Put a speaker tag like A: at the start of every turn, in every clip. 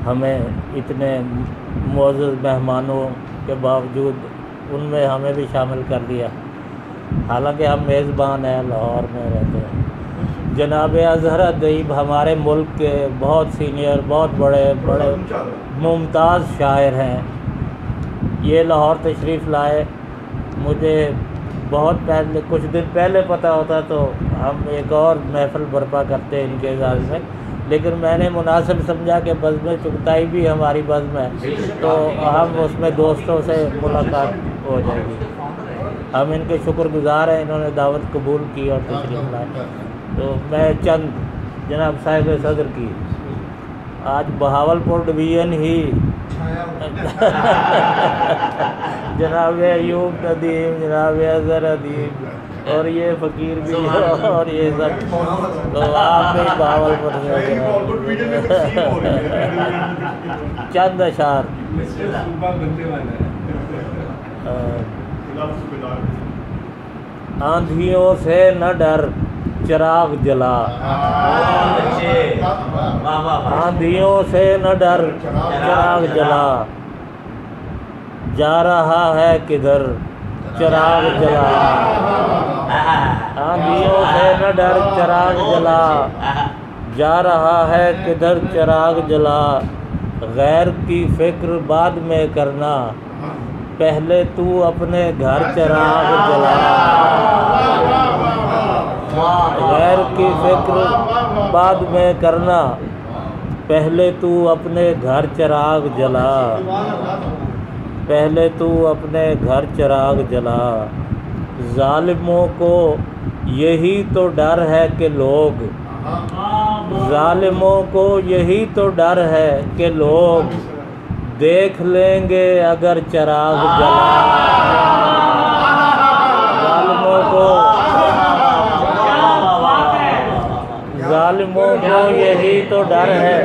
A: हमें इतने मुअज़्ज़ज़ मेहमानों के बावजूद उनमें हमें भी शामिल कर दिया। हालांकि हम मेज़बान हैं, लाहौर में रहते हैं। जनाब अज़हर अदीब हमारे मुल्क के बहुत सीनियर, बहुत बड़े बड़े मुमताज़ शायर हैं। ये लाहौर तशरीफ़ लाए। मुझे बहुत पहले, कुछ दिन पहले पता होता तो हम एक और महफ़िल बर्पा करते इनके एज़ाज़ में, लेकिन मैंने मुनासिब समझा कि बज़्म चुगताई भी हमारी बज़्म है, तो हम उसमें दोस्तों से मुलाकात हो जाएगी। हम इनके शुक्रगुज़ार हैं, इन्होंने दावत कबूल की और तशरीफ़ लाए। तो मैं चंद जनाब साहिब सदर की, आज बहावलपुर डिवीज़न ही जनाब अयूब नदीम, जनाब अज़हर अदीब और ये फ़कीर भी और ये सब, तो आप भी बहावलपुर चंद अशार। आंधियों से न डर चिराग जला, आंधियों से न डर चिराग जला, जा रहा है किधर चिराग जला। आंधियों से न डर चिराग जला, जा रहा है किधर चिराग जला। गैर की फिक्र बाद में करना, पहले तू अपने घर चिराग जला। गैर की फिक्र बाद में करना, पहले तू अपने घर चिराग जला। पहले तू अपने घर चिराग जला। ज़ालिमों को यही तो डर है कि लोग, ज़ालिमों को यही तो डर है कि लोग देख लेंगे अगर चिराग जला। ज़ालिमों को, ज़ालिमों को यही तो डर है,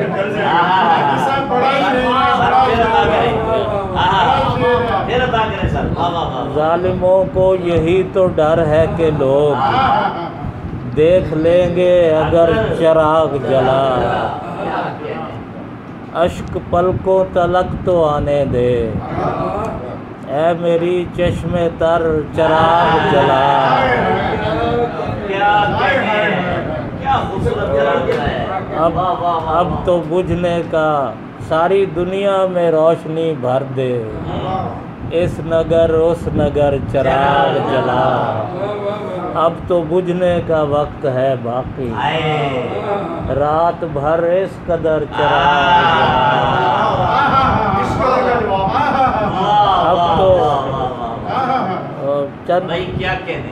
A: ज़ालिमों को यही तो डर है कि लोग देख लेंगे अगर चिराग जला। अश्क पलकों तलक तो आने दे, ऐ मेरी चश्मे तर चिराग जला। अब तो बुझने का सारी दुनिया में रोशनी भर दे, इस नगर उस नगर चिराग जला। अब तो बुझने का वक्त है बाकी, रात भर इस कदर चिराग जला। अब तो चंद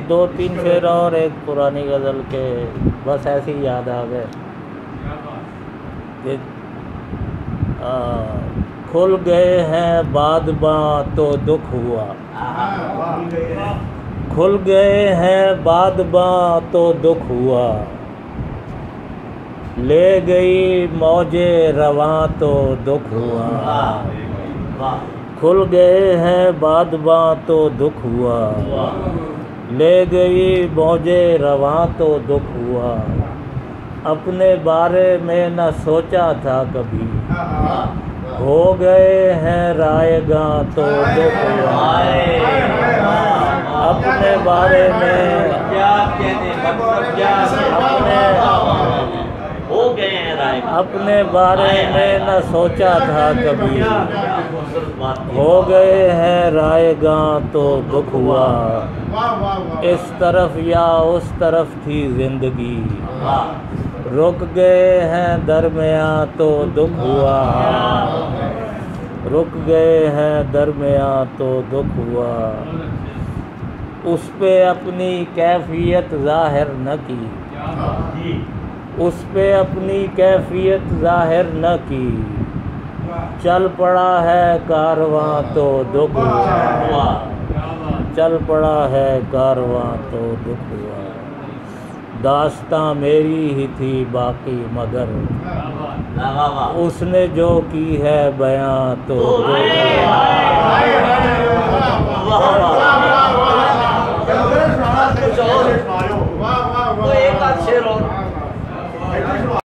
A: दो तीन शेर और एक पुरानी गज़ल के बस ऐसे ही याद आ गए। खुल गए हैं बादबां तो दुख हुआ, खुल गए हैं बादबां तो दुख हुआ। ले गई मौजे रवां तो दुख हुआ। खुल गए हैं बादबां तो दुख हुआ, ले गई मौजे रवां तो दुख हुआ। अपने बारे में न सोचा था कभी, हो गए हैं रायगां तो दुख हुआ। अपने बारे में अपने बारे में न सोचा था कभी, हो गए हैं रायगां तो दुख हुआ। इस तरफ या उस तरफ थी जिंदगी, रुक गए हैं दरमियाँ तो दुख हुआ। रुक गए हैं दरमियाँ तो दुख हुआ। उस पे अपनी कैफियत ज़ाहिर न की, उस पे अपनी कैफियत ज़ाहिर न की। चल पड़ा है कारवां तो दुख हुआ, चल पड़ा है कारवां तो दुख हुआ। दास्तां मेरी ही थी बाकी मगर, उसने जो की है बयां तो दुख हुआ।